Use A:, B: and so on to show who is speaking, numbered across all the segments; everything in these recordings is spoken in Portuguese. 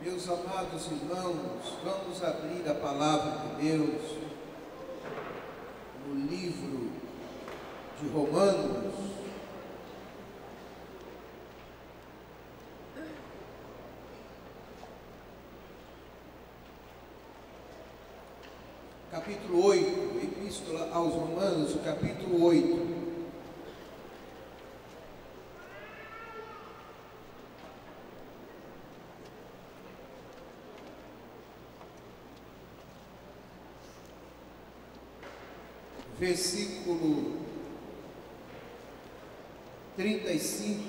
A: Meus amados irmãos, vamos abrir a palavra de Deus no livro de Romanos, capítulo 8, Epístola aos Romanos, o capítulo 8. Versículo 35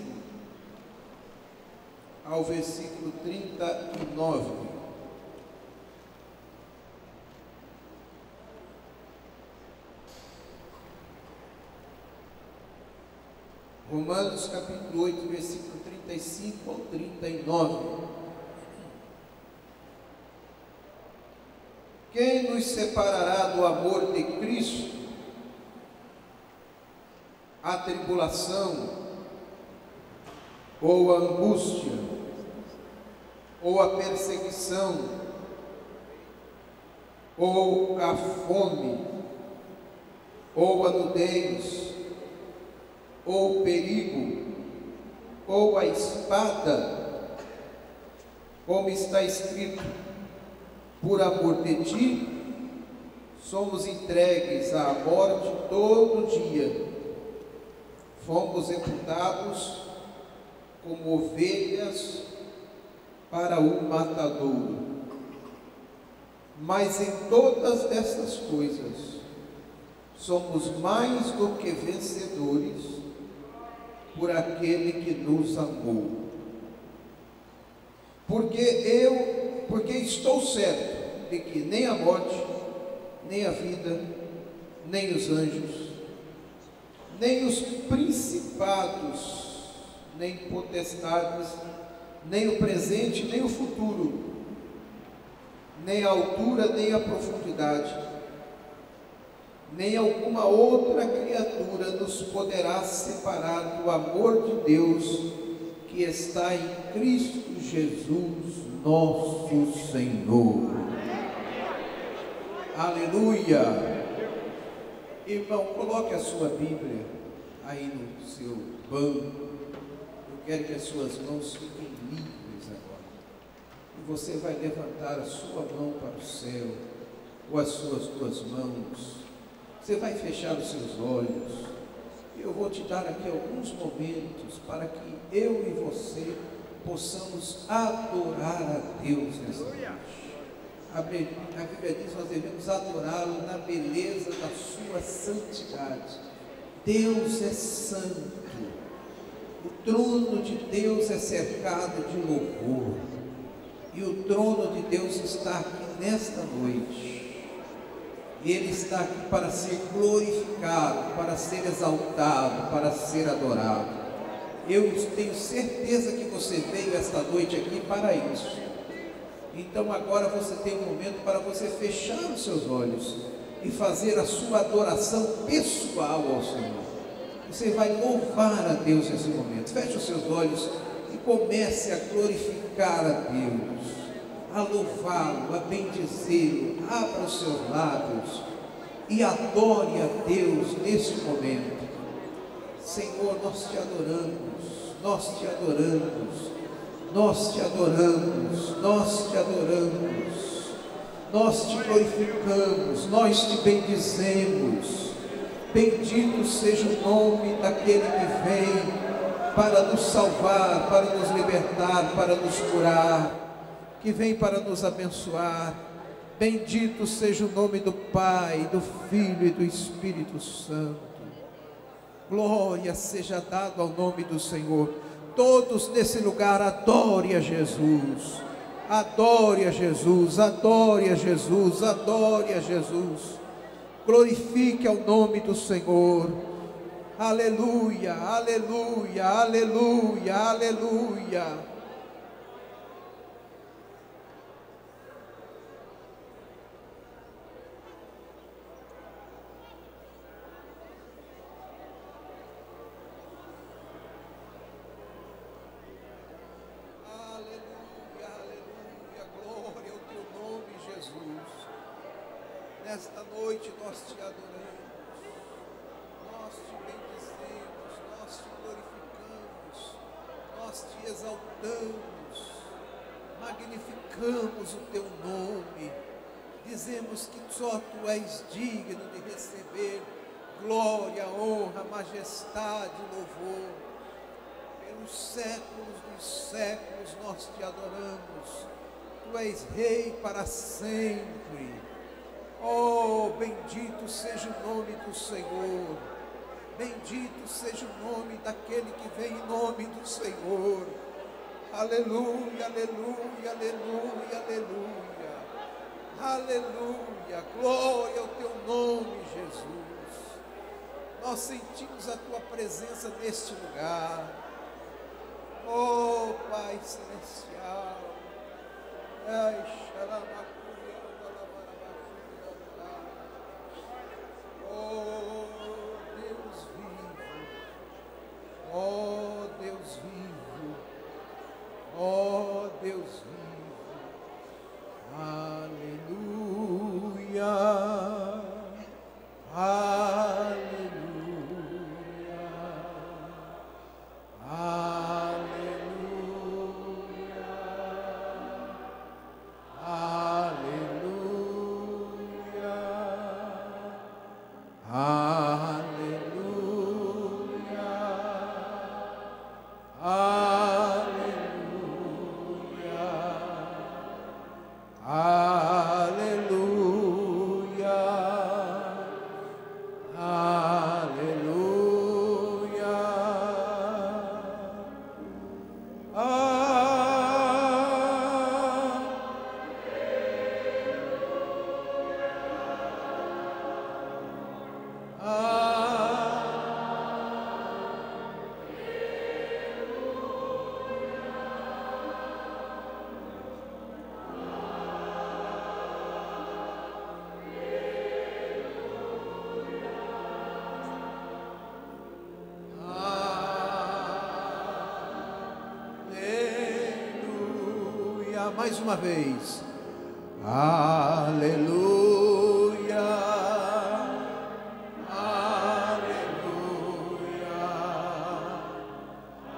A: ao versículo 39. Romanos capítulo 8, versículo 35 ao 39. Quem nos separará do amor de Cristo? A tribulação, ou a angústia, ou a perseguição, ou a fome, ou a nudez, ou o perigo, ou a espada, como está escrito: por amor de ti, somos entregues à morte todo dia. Fomos reputados como ovelhas para o matadouro. Mas em todas estas coisas, somos mais do que vencedores por aquele que nos amou. Porque estou certo de que nem a morte, nem a vida, nem os anjos, nem os principados, nem potestades, nem o presente, nem o futuro, nem a altura, nem a profundidade, nem alguma outra criatura nos poderá separar do amor de Deus que está em Cristo Jesus, nosso Senhor. Aleluia! Irmão, coloque a sua Bíblia aí no seu banco. Eu quero que as suas mãos fiquem livres agora. E você vai levantar a sua mão para o céu, ou as suas duas mãos. Você vai fechar os seus olhos. Eu vou te dar aqui alguns momentos para que eu e você possamos adorar a Deus nessa noite. A Bíblia diz que nós devemos adorá-lo na beleza da sua santidade. Deus é santo. O trono de Deus é cercado de louvor. E o trono de Deus está aqui nesta noite. E Ele está aqui para ser glorificado, para ser exaltado, para ser adorado. Eu tenho certeza que você veio esta noite aqui para isso. Então agora você tem um momento para você fechar os seus olhos e fazer a sua adoração pessoal ao Senhor. Você vai louvar a Deus nesse momento. Feche os seus olhos e comece a glorificar a Deus, a louvá-lo, a bendizê-lo. Abra os seus lábios e adore a Deus neste momento. Senhor, nós te adoramos, nós te adoramos. Nós te adoramos, nós te adoramos, nós te glorificamos, nós te bendizemos. Bendito seja o nome daquele que vem para nos salvar, para nos libertar, para nos curar, que vem para nos abençoar. Bendito seja o nome do Pai, do Filho e do Espírito Santo. Glória seja dada ao nome do Senhor. Todos nesse lugar adore a Jesus, adore a Jesus, adore a Jesus, adore a Jesus. Glorifique ao nome do Senhor. Aleluia, aleluia, aleluia, aleluia. nesta noite nós te adoramos, nós te bendizemos, nós te glorificamos, nós te exaltamos, magnificamos o teu nome, dizemos que só tu és digno de receber glória, honra, majestade, louvor. Pelos séculos dos séculos nós te adoramos. Tu és Rei para sempre. Oh, bendito seja o nome do Senhor. Bendito seja o nome daquele que vem em nome do Senhor. Aleluia, aleluia, aleluia, aleluia. Aleluia. Glória ao teu nome, Jesus. Nós sentimos a tua presença neste lugar. Oh, Pai Celestial. Oh, Deus vivo. Oh, Deus vivo. Oh, Deus vivo. Aleluia. Aleluia. Mais uma vez, aleluia, aleluia,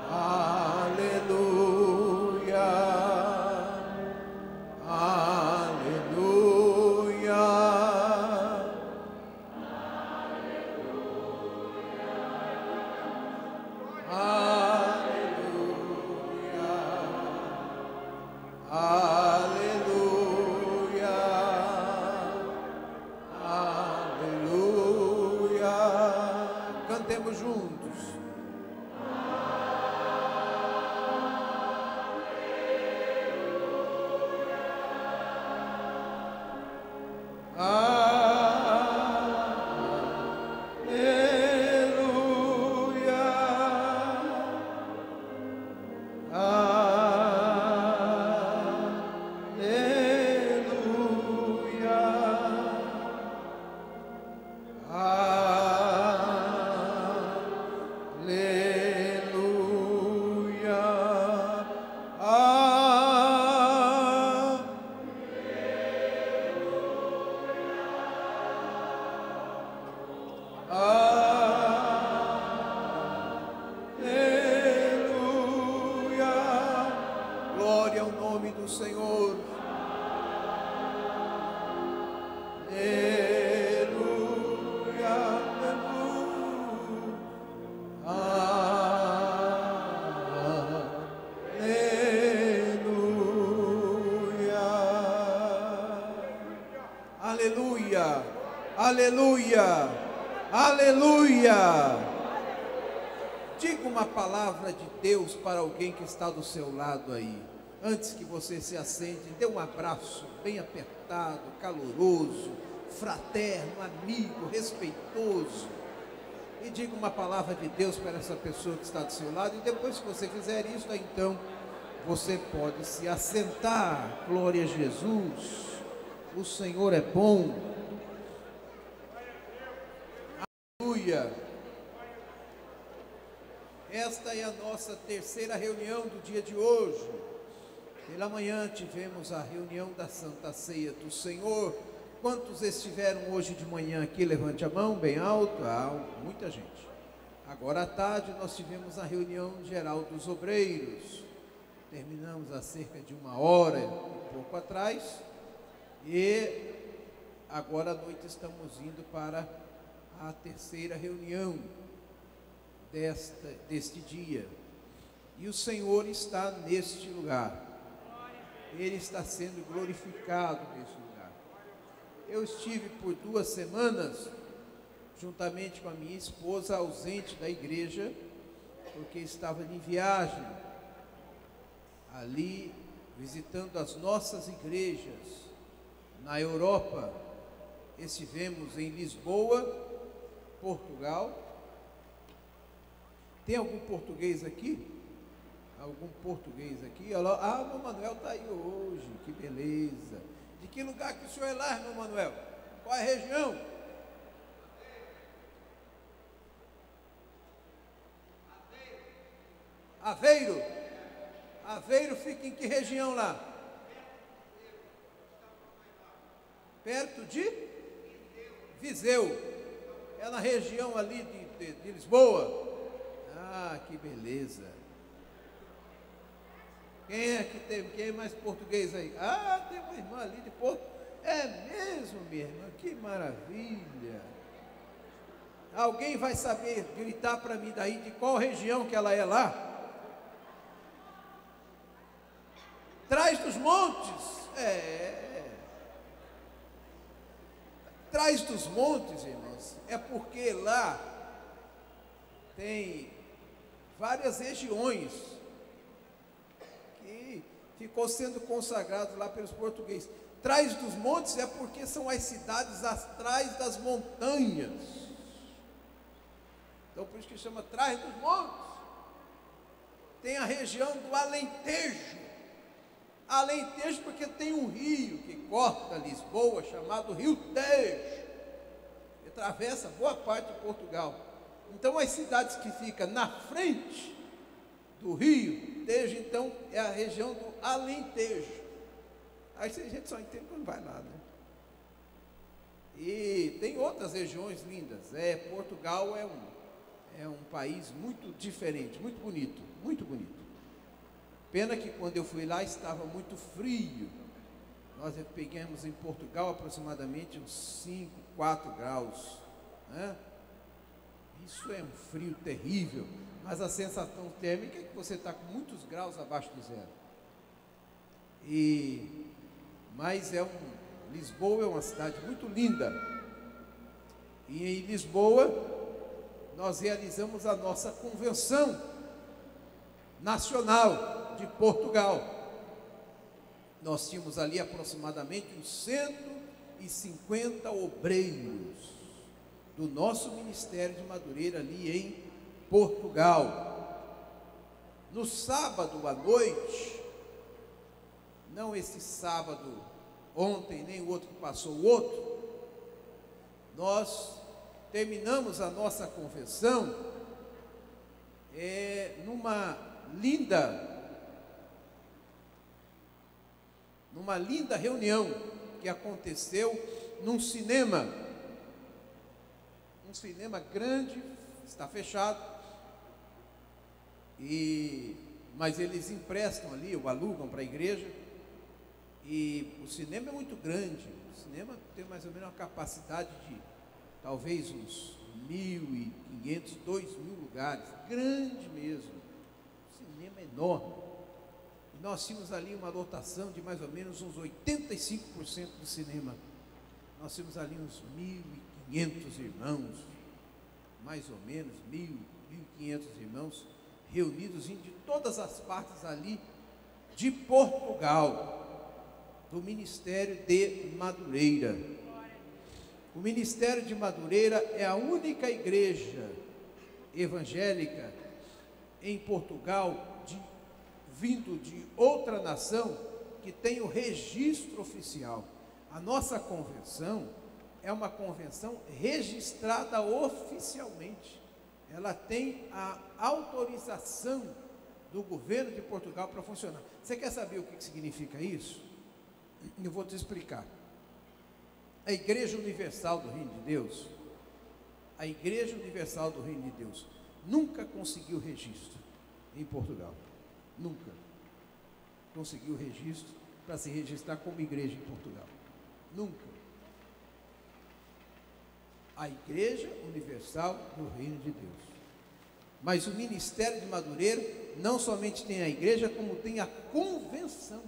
A: aleluia, aleluia, cantemos juntos. Glória ao nome do Senhor. Aleluia, aleluia, aleluia, aleluia. Diga uma palavra de Deus para alguém que está do seu lado aí. Antes que você se assente, dê um abraço bem apertado, caloroso, fraterno, amigo, respeitoso. E diga uma palavra de Deus para essa pessoa que está do seu lado. E depois que você fizer isso, então você pode se assentar. Glória a Jesus. O Senhor é bom. Aleluia. Esta é a nossa terceira reunião do dia de hoje. Pela manhã tivemos a reunião da Santa Ceia do Senhor Quantos estiveram hoje de manhã aqui? Levante a mão bem alto. Muita gente. Agora à tarde nós tivemos a reunião geral dos obreiros. Terminamos há cerca de 1 hora e pouco atrás. E agora à noite estamos indo para a terceira reunião deste dia. E o Senhor está neste lugar. Ele está sendo glorificado neste lugar. Eu estive por 2 semanas, juntamente com a minha esposa, ausente da igreja, porque estava em viagem, ali visitando as nossas igrejas na Europa. Estivemos em Lisboa, Portugal. Tem algum português aqui? Algum português aqui? Irmão Manuel está aí hoje, que beleza. De que lugar que o senhor é lá, irmão Manuel? Qual é a região? Aveiro. Aveiro fica em que região lá? Perto de Viseu. É na região ali de Lisboa. Que beleza. Quem é que tem? Quem é mais português aí? Tem uma irmã ali de Porto. É mesmo, minha irmã? Que maravilha. Alguém vai saber gritar para mim daí de qual região que ela é lá? Trás-dos-Montes. Trás-dos-Montes, irmãos, é porque lá tem várias regiões que ficou sendo consagrado lá pelos portugueses. Trás-dos-Montes é porque são as cidades atrás das montanhas. Então por isso que chama Trás-dos-Montes. Tem a região do Alentejo. Alentejo porque tem um rio que corta Lisboa, chamado Rio Tejo, que atravessa boa parte de Portugal. Então as cidades que ficam na frente do rio Tejo, então é a região do Alentejo. Aí a gente só entende quando vai lá, né? E tem outras regiões lindas. Portugal é um país muito diferente, muito bonito, muito bonito. Pena que quando eu fui lá estava muito frio. Nós pegamos em Portugal aproximadamente uns 5, 4 graus, né? Isso é um frio terrível, mas a sensação térmica é que você está com muitos graus abaixo de zero. Mas Lisboa é uma cidade muito linda. E em Lisboa nós realizamos a nossa convenção nacional de Portugal. Nós tínhamos ali aproximadamente uns 150 obreiros do nosso Ministério de Madureira ali em Portugal. No sábado à noite, não esse sábado ontem, nem o outro que passou o outro, nós terminamos a nossa convenção numa linda reunião que aconteceu num cinema. Um cinema grande, está fechado, mas eles emprestam ali, ou alugam para a igreja, e o cinema é muito grande. O cinema tem mais ou menos uma capacidade de talvez uns 1.500, 2.000 lugares, grande mesmo. O cinema é enorme. E nós tínhamos ali uma lotação de mais ou menos uns 85% do cinema. Nós tínhamos ali uns 1.500 irmãos, mais ou menos 1.500 irmãos, reunidos de todas as partes ali de Portugal, do Ministério de Madureira. O Ministério de Madureira é a única igreja evangélica em Portugal, vindo de outra nação, que tem o registro oficial. A nossa convenção é uma convenção registrada oficialmente. Ela tem a autorização do governo de Portugal para funcionar. Você quer saber o que significa isso? Eu vou te explicar. A Igreja Universal do Reino de Deus, a Igreja Universal do Reino de Deus, nunca conseguiu registro em Portugal. Nunca conseguiu registro para se registrar como igreja em Portugal. Nunca. A Igreja Universal do Reino de Deus. Mas o Ministério de Madureira não somente tem a igreja, como tem a convenção.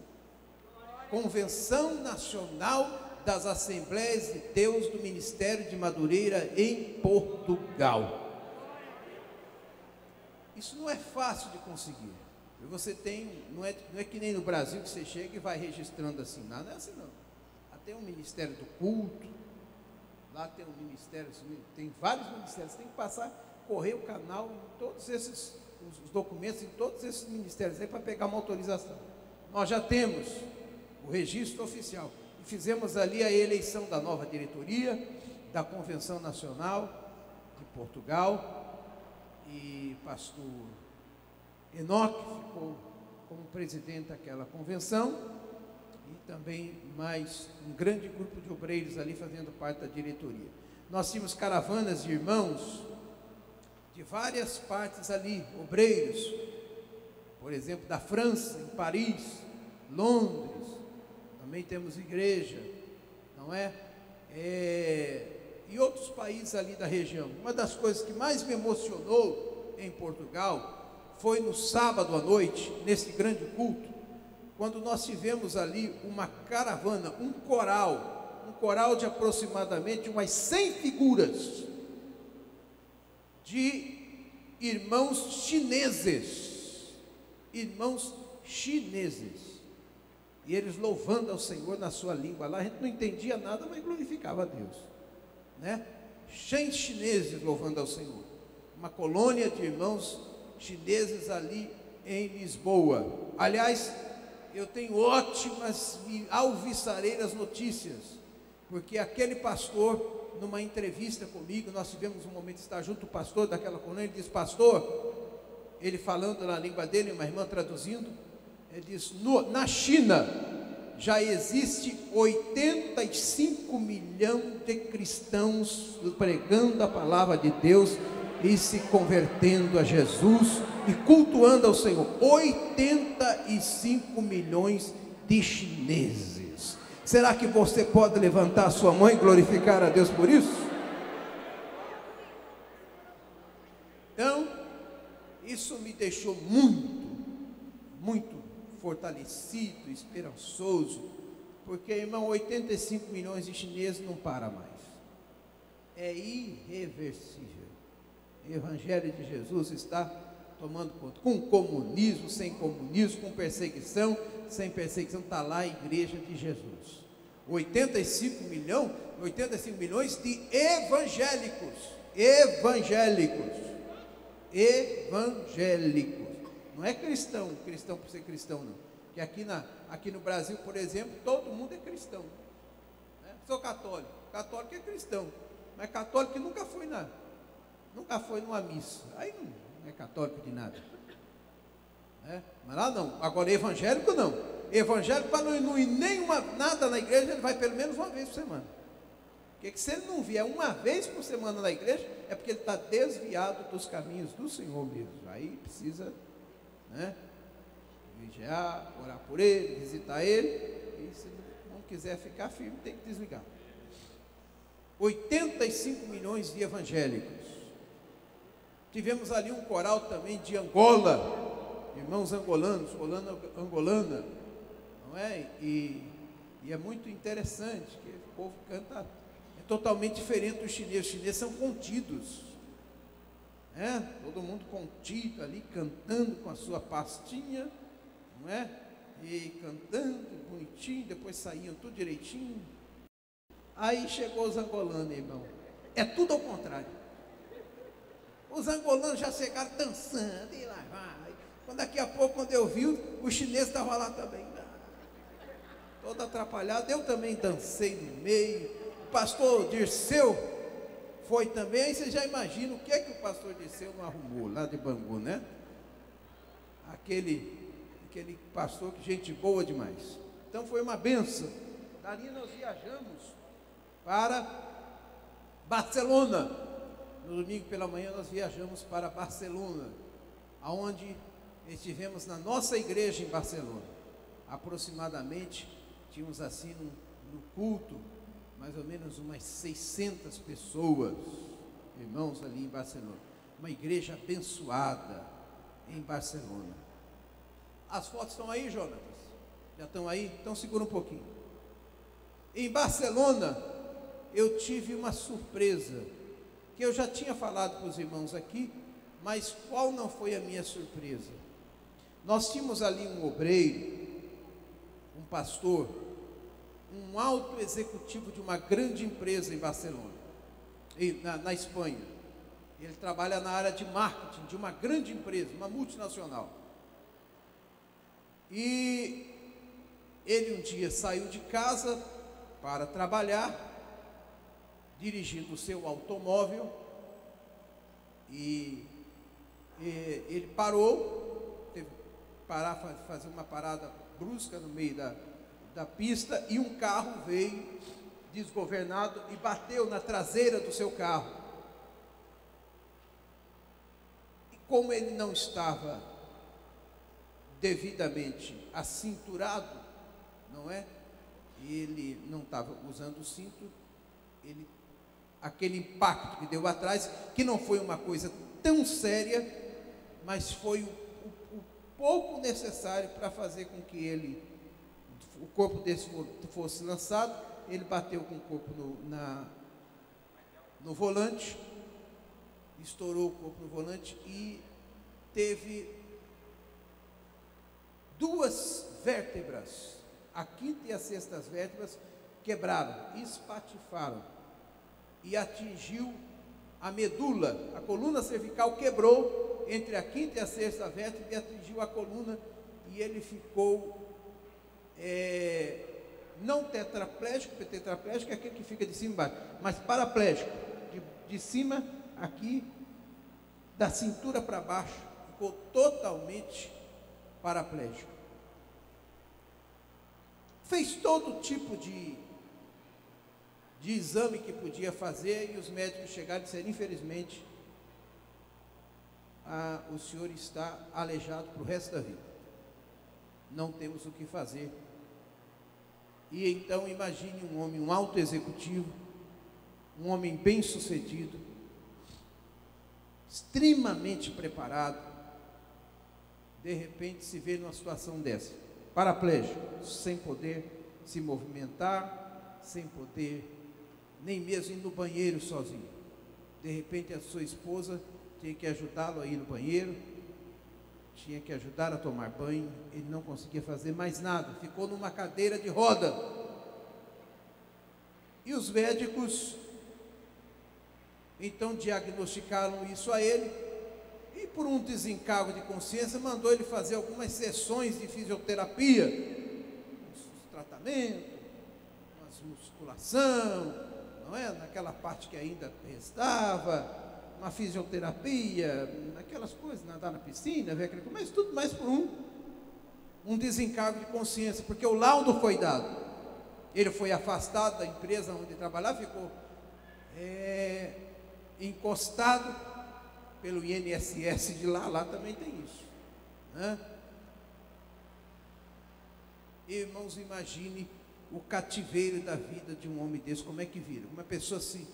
A: Convenção Nacional das Assembleias de Deus do Ministério de Madureira em Portugal. Isso não é fácil de conseguir. Você tem, não é que nem no Brasil que você chega e vai registrando assim, não é assim não. Lá tem um Ministério do Culto, lá tem um Ministério, tem vários ministérios, você tem que passar, correr o canal em todos esses, os documentos em todos esses ministérios aí para pegar uma autorização. Nós já temos o registro oficial. E fizemos ali a eleição da nova diretoria, da Convenção Nacional de Portugal, e pastor Enoque ficou como presidente daquela convenção, e também mais um grande grupo de obreiros ali fazendo parte da diretoria. Nós tínhamos caravanas de irmãos de várias partes ali, obreiros, por exemplo, da França, em Paris, Londres, também temos igreja, não é? E outros países ali da região. Uma das coisas que mais me emocionou em Portugal foi no sábado à noite, nesse grande culto, quando nós tivemos ali uma caravana, um coral de aproximadamente umas 100 figuras de irmãos chineses, e eles louvando ao Senhor na sua língua lá. A gente não entendia nada, mas glorificava a Deus, né? 100 chineses louvando ao Senhor, uma colônia de irmãos chineses ali em Lisboa. Aliás, eu tenho ótimas e alvissareiras notícias, porque aquele pastor, numa entrevista comigo, nós tivemos um momento de estar junto, o pastor daquela colônia, ele disse: pastor, ele falando na língua dele, uma irmã traduzindo, ele disse: na China já existe 85 milhões de cristãos pregando a palavra de Deus e se convertendo a Jesus e cultuando ao Senhor. 85 milhões de chineses. Será que você pode levantar a sua mão e glorificar a Deus por isso? Então, isso me deixou muito fortalecido, esperançoso, porque, irmão, 85 milhões de chineses não para mais. É irreversível. O Evangelho de Jesus está tomando conta, com comunismo, sem comunismo, com perseguição, sem perseguição, está lá a igreja de Jesus. 85 milhões de evangélicos, não é cristão por ser cristão não, que aqui no Brasil, por exemplo, todo mundo é cristão, né? Sou católico é cristão, mas católico que nunca foi numa missa, aí não é católico de nada, né? Mas lá não. Agora evangélico não, evangélico para não ir nada na igreja, ele vai pelo menos uma vez por semana, porque se ele não vier uma vez por semana na igreja, é porque ele está desviado dos caminhos do Senhor mesmo. Aí precisa, né, vigiar, orar por ele, visitar ele, e se não quiser ficar firme, tem que desligar. 85 milhões de evangélicos. Tivemos ali um coral também de Angola, irmãos angolanos, angolana, não é? E é muito interessante, que o povo canta, é totalmente diferente dos chineses. Os chineses são contidos, né? Todo mundo contido ali, cantando com a sua pastinha, não é? E cantando bonitinho, depois saíam tudo direitinho. Aí chegou os angolanos, irmão, é tudo ao contrário. Os angolanos já chegaram dançando, e lá vai. Quando daqui a pouco, quando eu vi, o chinês estava lá também, todo atrapalhado. Eu também dancei no meio. O pastor Dirceu foi também. Aí você já imagina o que é que o pastor Dirceu não arrumou lá de Bangu, né? Aquele pastor, que gente boa demais. Então foi uma benção. Dali nós viajamos para Barcelona. No domingo pela manhã nós viajamos para Barcelona, aonde estivemos na nossa igreja em Barcelona. Aproximadamente, tínhamos assim no culto, mais ou menos umas 600 pessoas, irmãos, ali em Barcelona. Uma igreja abençoada em Barcelona. As fotos estão aí, Jonas? Já estão aí? Então segura um pouquinho. Em Barcelona, eu tive uma surpresa, que eu já tinha falado para os irmãos aqui, mas qual não foi a minha surpresa? Nós tínhamos ali um obreiro, um pastor, um alto executivo de uma grande empresa em Barcelona, na Espanha. Ele trabalha na área de marketing de uma grande empresa, uma multinacional. E ele um dia saiu de casa para trabalhar, dirigindo o seu automóvel, e ele parou, teve que parar, fazer uma parada brusca no meio da pista, e um carro veio desgovernado e bateu na traseira do seu carro. E como ele não estava devidamente acinturado, não é? Ele não estava usando o cinto, aquele impacto que deu atrás, que não foi uma coisa tão séria, mas foi o pouco necessário para fazer com que o corpo desse fosse lançado. Ele bateu com o corpo no volante, estourou o corpo no volante e teve 2 vértebras, a quinta e a sexta vértebras, quebraram, espatifaram e atingiu a medula, a coluna cervical quebrou entre a quinta e a sexta vértebra e atingiu a coluna, e ele ficou não tetraplégico, porque tetraplégico é aquele que fica de cima e embaixo, mas paraplégico, de cima aqui, da cintura para baixo, ficou totalmente paraplégico. Fez todo tipo de exame que podia fazer, e os médicos chegaram e disseram: infelizmente, o senhor está aleijado para o resto da vida, não temos o que fazer. E então imagine um homem, um alto executivo, um homem bem sucedido, extremamente preparado, de repente se vê numa situação dessa, paraplégico, sem poder se movimentar, sem poder nem mesmo ir no banheiro sozinho. De repente a sua esposa tinha que ajudá-lo a ir no banheiro, tinha que ajudar a tomar banho, ele não conseguia fazer mais nada, ficou numa cadeira de roda. E os médicos então diagnosticaram isso a ele, e por um desencargo de consciência mandou ele fazer algumas sessões de fisioterapia, uns tratamentos, umas musculação, não é? Naquela parte que ainda restava, uma fisioterapia, aquelas coisas, nadar na piscina, ver aquele, mas tudo mais por um desencargo de consciência, porque o laudo foi dado. Ele foi afastado da empresa onde trabalhava, ficou encostado pelo INSS de lá também tem isso, né? Irmãos, imagine o cativeiro da vida de um homem desse, como é que vira? Uma pessoa se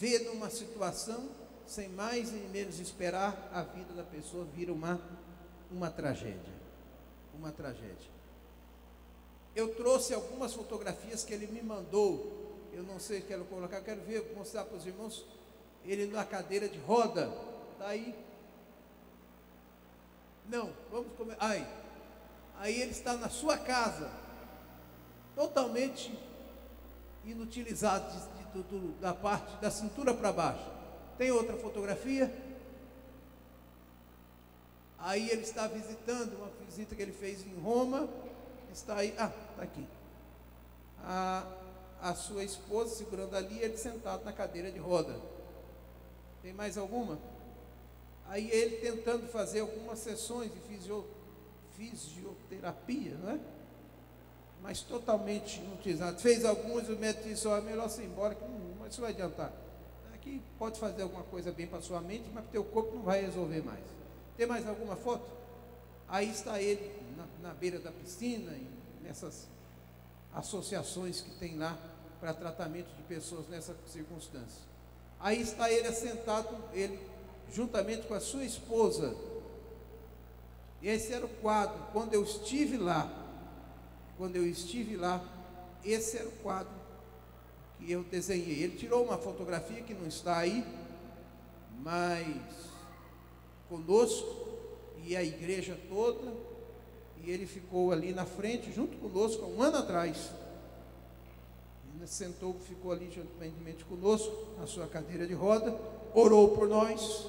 A: vê numa situação, sem mais nem menos esperar, a vida da pessoa vira uma tragédia, uma tragédia. Eu trouxe algumas fotografias que ele me mandou, eu não sei se quero colocar, quero ver, mostrar para os irmãos, ele na cadeira de roda, está aí? Não, vamos comer, aí ele está na sua casa, totalmente inutilizado da parte da cintura para baixo. Tem outra fotografia? Aí ele está visitando, uma visita que ele fez em Roma, está aí, está aqui. A sua esposa segurando ali, ele sentado na cadeira de roda. Tem mais alguma? Aí ele tentando fazer algumas sessões de fisioterapia, não é? mas totalmente inutilizado. Fez alguns e o médico disse: ó, é melhor você ir embora, que mas isso vai adiantar. Aqui pode fazer alguma coisa bem para sua mente, mas para o teu corpo não vai resolver mais. Tem mais alguma foto? Aí está ele na beira da piscina, nessas associações que tem lá para tratamento de pessoas nessa circunstância. Aí está ele assentado, ele juntamente com a sua esposa. E esse era o quadro. Quando eu estive lá, esse era o quadro que eu desenhei. Ele tirou uma fotografia que não está aí, mas conosco e a igreja toda, e ele ficou ali na frente junto conosco há um ano atrás. Ele sentou, ficou ali juntamente conosco na sua cadeira de roda, orou por nós.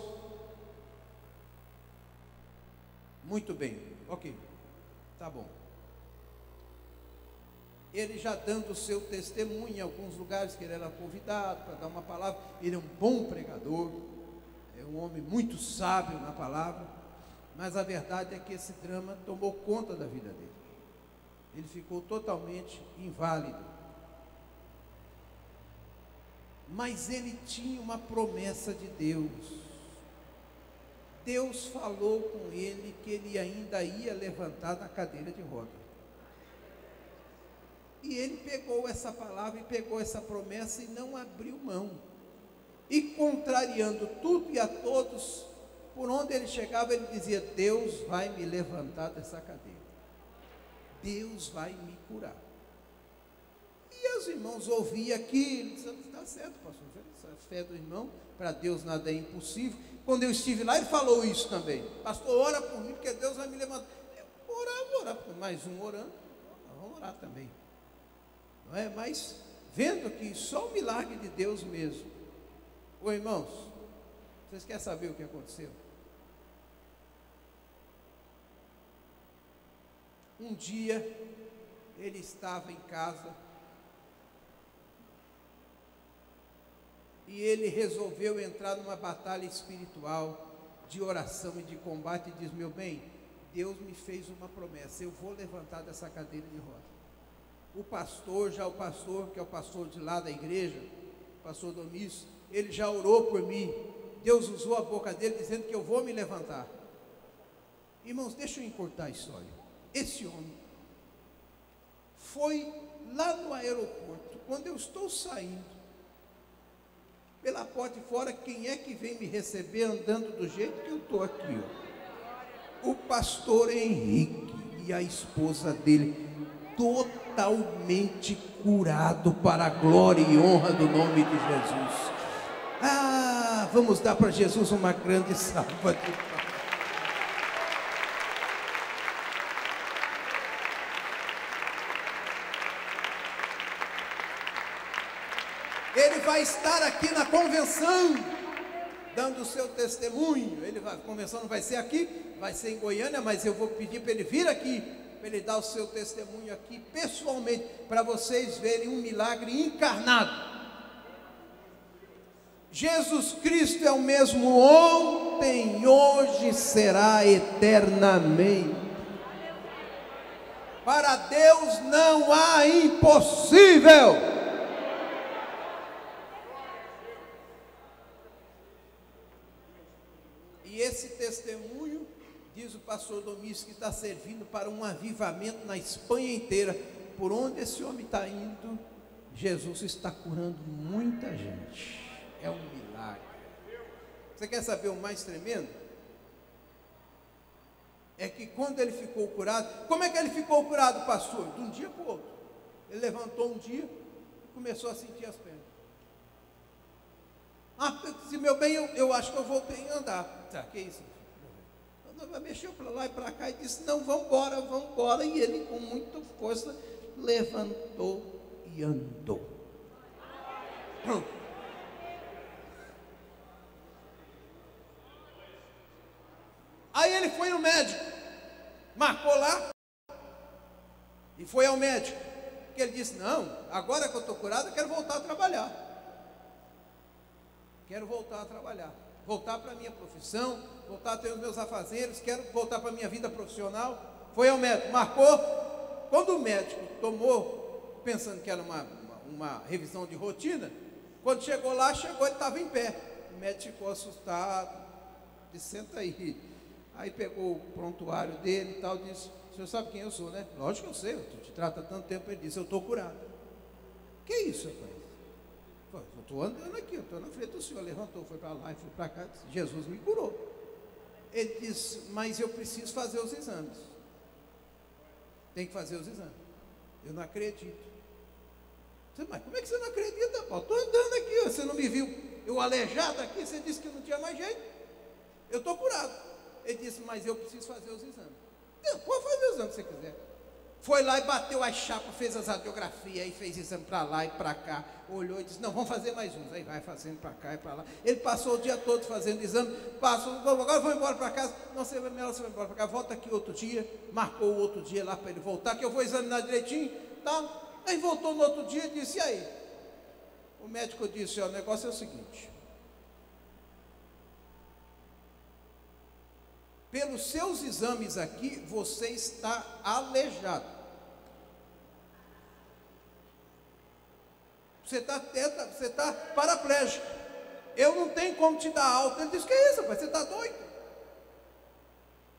A: Muito bem, ok, tá bom. Ele já dando o seu testemunho em alguns lugares que ele era convidado para dar uma palavra. Ele é um bom pregador, é um homem muito sábio na palavra, mas a verdade é que esse drama tomou conta da vida dele. Ele ficou totalmente inválido. Mas ele tinha uma promessa de Deus. Deus falou com ele que ele ainda ia levantar da cadeira de roda. E ele pegou essa palavra e pegou essa promessa e não abriu mão. E contrariando tudo e a todos, por onde ele chegava, ele dizia: Deus vai me levantar dessa cadeira. Deus vai me curar. E os irmãos ouviam aquilo, dizendo: está certo, pastor, a fé do irmão, para Deus nada é impossível. Quando eu estive lá, ele falou isso também: pastor, ora por mim, porque Deus vai me levantar. Eu vou orar, mais um orando, vamos orar também. Não é? Mas vendo que só o milagre de Deus mesmo. Ô irmãos, vocês querem saber o que aconteceu? Um dia ele estava em casa e ele resolveu entrar numa batalha espiritual de oração e de combate e diz: meu bem, Deus me fez uma promessa, eu vou levantar dessa cadeira de roda. O pastor, que é o pastor de lá da igreja, o pastor Domício, ele já orou por mim. Deus usou a boca dele dizendo que eu vou me levantar. Irmãos, deixa eu encurtar a história. Esse homem foi lá no aeroporto. Quando eu estou saindo pela porta de fora, quem é que vem me receber andando do jeito que eu estou aqui? Ó? O pastor Henrique e a esposa dele, totalmente curado para a glória e honra do nome de Jesus. Ah, vamos dar para Jesus uma grande salva de palmas. Ele vai estar aqui na convenção, dando o seu testemunho. A convenção não vai ser aqui, vai ser em Goiânia, mas eu vou pedir para ele vir aqui, para ele dar o seu testemunho aqui pessoalmente, para vocês verem um milagre encarnado. Jesus Cristo é o mesmo ontem, hoje, será eternamente. Para Deus não há impossível. E esse testemunho, diz o pastor Domício, que está servindo para um avivamento na Espanha inteira. Por onde esse homem está indo, Jesus está curando muita gente. É um milagre. Você quer saber o mais tremendo? É que quando ele ficou curado, como é que ele ficou curado, pastor? De um dia para o outro. Ele levantou um dia e começou a sentir as pernas. Eu disse: meu bem, eu acho que eu voltei a andar. Tá, que isso? Mexeu para lá e para cá e disse: não, vamos embora. E ele, com muita força, levantou e andou. Pronto. Aí ele foi no médico, marcou lá e foi ao médico. Que ele disse: não, agora que eu estou curado, eu quero voltar a trabalhar. Quero voltar a trabalhar, voltar para a minha profissão, voltar a ter os meus afazeres, quero voltar para a minha vida profissional. Foi ao médico, marcou, quando o médico tomou, pensando que era uma revisão de rotina, quando chegou lá, ele estava em pé. O médico ficou assustado, disse, senta aí. Aí pegou o prontuário dele e tal, disse, o senhor sabe quem eu sou, né? Lógico que eu sei, eu te trato há tanto tempo. Ele disse, eu estou curado. Que isso, rapaz? Eu estou andando aqui, eu estou na frente do senhor. Levantou, foi para lá e foi para cá, disse, Jesus me curou. Ele disse, mas eu preciso fazer os exames. Tem que fazer os exames. Eu não acredito. Mas como é que você não acredita, Paulo? Estou andando aqui, você não me viu? Eu aleijado aqui, você disse que não tinha mais jeito. Eu estou curado. Ele disse, mas eu preciso fazer os exames. Não, pode fazer os exames se você quiser. Foi lá e bateu as chapas, fez as radiografias, aí fez exame para lá e para cá. Olhou e disse, não, vamos fazer mais uns. Aí vai fazendo para cá e para lá. Ele passou o dia todo fazendo exame, passou, agora vou embora para casa. Não, você vai embora para cá, volta aqui outro dia. Marcou o outro dia lá para ele voltar, que eu vou examinar direitinho, tá? Aí voltou no outro dia e disse, e aí? O médico disse, ó, o negócio é o seguinte. Pelos seus exames aqui, você está aleijado. Você está paraplégico. Eu não tenho como te dar alta. Ele disse, que é isso, rapaz? Você está doido?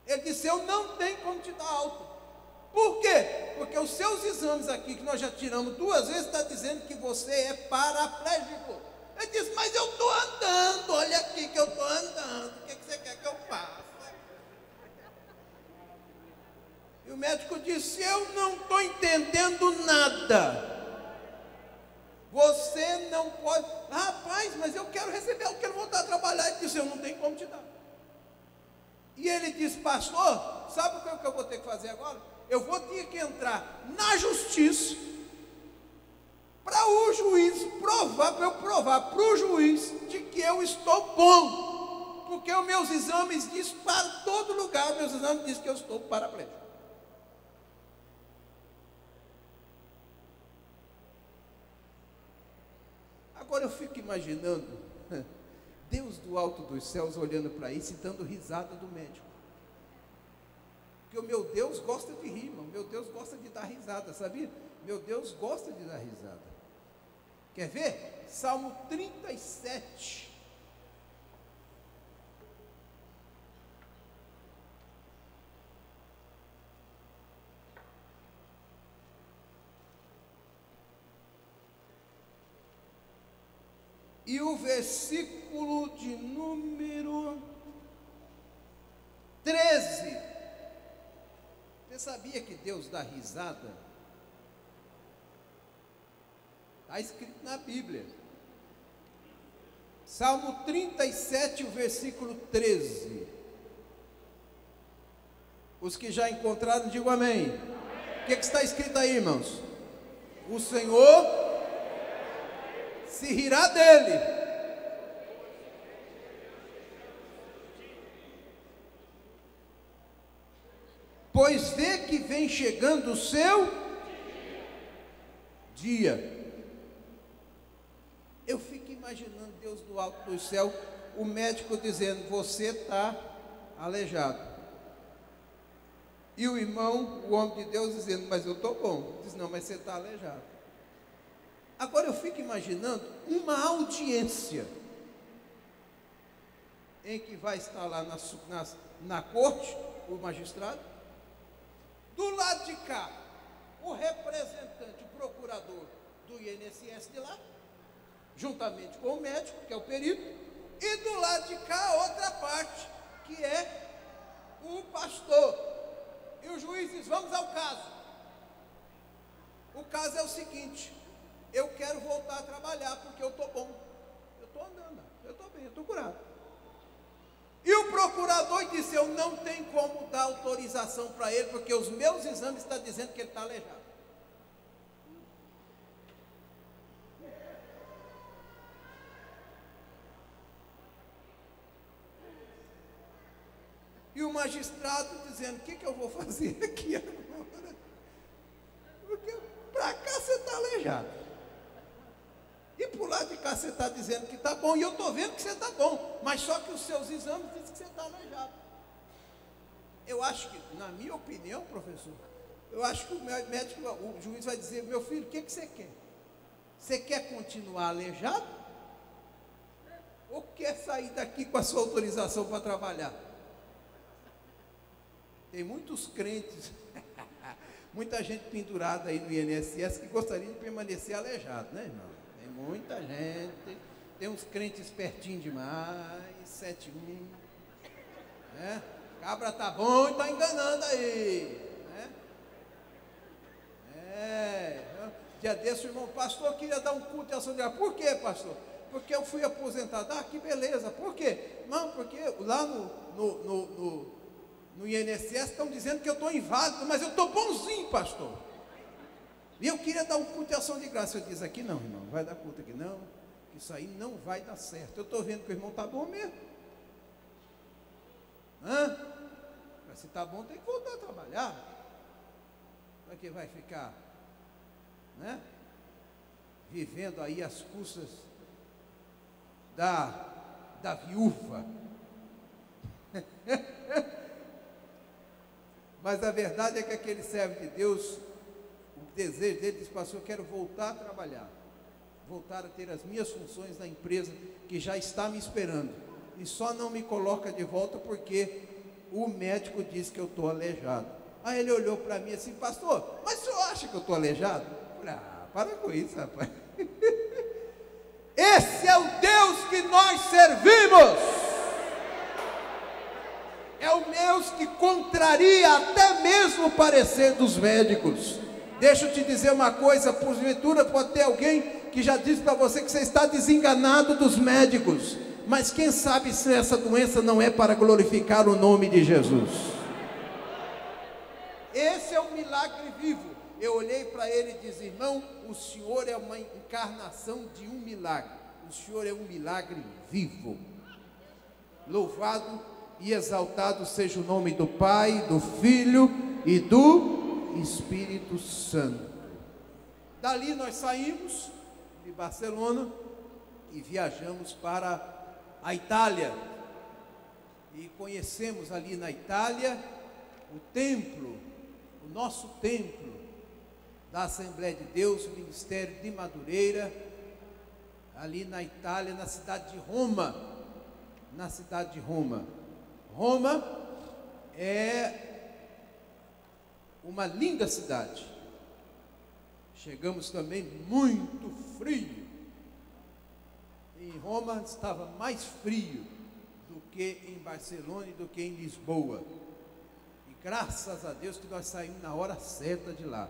A: Ele disse, eu não tenho como te dar alta. Por quê? Porque os seus exames aqui, que nós já tiramos 2 vezes, está dizendo que você é paraplégico. Ele disse, mas eu estou andando, olha aqui que eu estou andando. O que você quer que eu faça? E o médico disse, eu não estou entendendo nada. Você não pode. Rapaz, mas eu quero receber, eu quero voltar a trabalhar. Ele disse, eu não tenho como te dar. E ele disse, pastor, sabe o que eu vou ter que fazer agora? Eu vou ter que entrar na justiça para o juiz provar, para eu provar para o juiz de que eu estou bom. Porque os meus exames dizem para todo lugar, meus exames dizem que eu estou paraplégico. Agora eu fico imaginando Deus do alto dos céus olhando para isso e dando risada do médico. Porque o meu Deus gosta de rir, irmão. Meu Deus gosta de dar risada, sabia? Meu Deus gosta de dar risada. Quer ver? Salmo 37. E o versículo de número 13. Você sabia que Deus dá risada? Está escrito na Bíblia. Salmo 37, o versículo 13. Os que já encontraram, digam amém. O que está escrito aí, irmãos? O Senhor se rirá dele. Pois vê que vem chegando o seu dia. Eu fico imaginando Deus do alto do céu, o médico dizendo, você está aleijado. E o irmão, o homem de Deus, dizendo, mas eu estou bom. Diz, não, mas você está aleijado. Agora eu fico imaginando uma audiência em que vai estar lá na corte, o magistrado. Do lado de cá, o representante, o procurador do INSS de lá, juntamente com o médico, que é o perito, e do lado de cá, outra parte, que é o pastor. E o juiz diz, vamos ao caso. O caso é o seguinte, eu quero voltar a trabalhar, porque eu estou bom. Eu estou andando, eu estou bem, eu estou curado. E o procurador disse, eu não tenho como dar autorização para ele, porque os meus exames estão dizendo que ele está aleijado. E o magistrado dizendo, o que eu vou fazer aqui agora? Porque para cá você está aleijado. E por lado de cá você está dizendo que está bom, e eu estou vendo que você está bom, mas só que os seus exames dizem que você está aleijado. Eu acho que, na minha opinião, professor, Eu acho que o médico, o juiz vai dizer: meu filho, o que você quer? Você quer continuar aleijado? Ou quer sair daqui com a sua autorização para trabalhar? Tem muitos crentes, muita gente pendurada aí no INSS que gostaria de permanecer aleijado, né, irmão? Tem muita gente, tem uns crentes pertinho demais, 71, né? Cabra tá bom e tá enganando aí, né? Dia desse o irmão, pastor, queria dar um culto de ação de graça. Por quê, pastor? Porque eu fui aposentado. Ah, que beleza. Por quê? Não, porque lá no INSS estão dizendo que eu estou inválido, mas eu estou bonzinho, pastor. E eu queria dar um culto de ação de graça. Eu disse: aqui não, irmão, não vai dar culto aqui não. Isso aí não vai dar certo. Eu estou vendo que o irmão está bom mesmo. Mas se está bom, tem que voltar a trabalhar. Para que vai ficar, né, vivendo aí às custas da viúva. Mas a verdade é que aquele servo de Deus, o desejo dele, disse: pastor, eu quero voltar a trabalhar, voltar a ter as minhas funções na empresa que já está me esperando, e só não me coloca de volta porque o médico disse que eu estou aleijado. Aí ele olhou para mim assim: pastor, mas o senhor acha que eu estou aleijado? Eu falei: para com isso, rapaz. Esse é o Deus que nós servimos. É o Deus que contraria até mesmo o parecer dos médicos. Deixa eu te dizer uma coisa, porventura pode ter alguém que já disse para você que você está desenganado dos médicos, mas quem sabe se essa doença não é para glorificar o nome de Jesus. Esse é um milagre vivo. Eu olhei para ele e disse: irmão, o senhor é uma encarnação de um milagre. O senhor é um milagre vivo. Louvado e exaltado seja o nome do Pai, do Filho e do Espírito Santo. Dali nós saímos de Barcelona e viajamos para a Itália. E conhecemos ali na Itália o templo, o nosso templo da Assembleia de Deus, o Ministério de Madureira, ali na Itália, na cidade de Roma. Na cidade de Roma. Roma é uma linda cidade. Chegamos também muito frio. Em Roma estava mais frio do que em Barcelona e do que em Lisboa. E graças a Deus que nós saímos na hora certa de lá,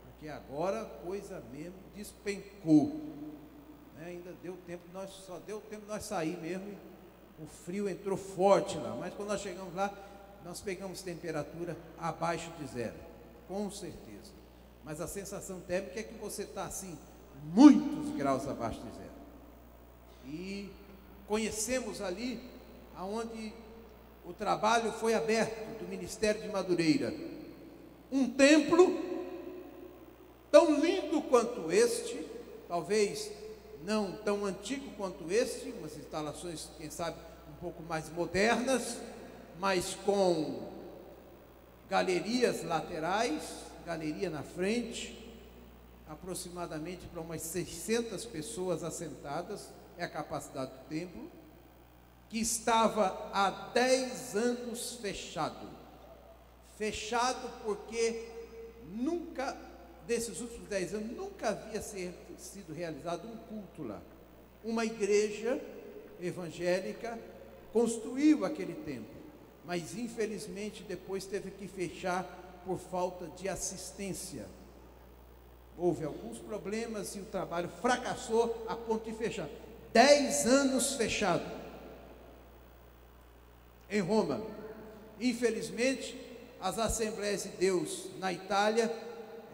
A: porque agora a coisa mesmo despencou, né? Ainda deu tempo, só deu tempo de nós sair mesmo, e o frio entrou forte lá, mas quando nós chegamos lá, nós pegamos temperatura abaixo de zero, com certeza, mas a sensação térmica é que você está assim, muitos graus abaixo de zero. E conhecemos ali, aonde o trabalho foi aberto, do Ministério de Madureira, um templo tão lindo quanto este, talvez não tão antigo quanto este, umas instalações, quem sabe, um pouco mais modernas, mas com galerias laterais, galeria na frente, aproximadamente para umas 600 pessoas assentadas, é a capacidade do templo, que estava há 10 anos fechado. Fechado porque nunca, desses últimos 10 anos, nunca havia sido realizado um culto lá. Uma igreja evangélica construiu aquele templo, mas infelizmente depois teve que fechar por falta de assistência. Houve alguns problemas e o trabalho fracassou a ponto de fechar. 10 anos fechado em Roma. Infelizmente, as Assembleias de Deus na Itália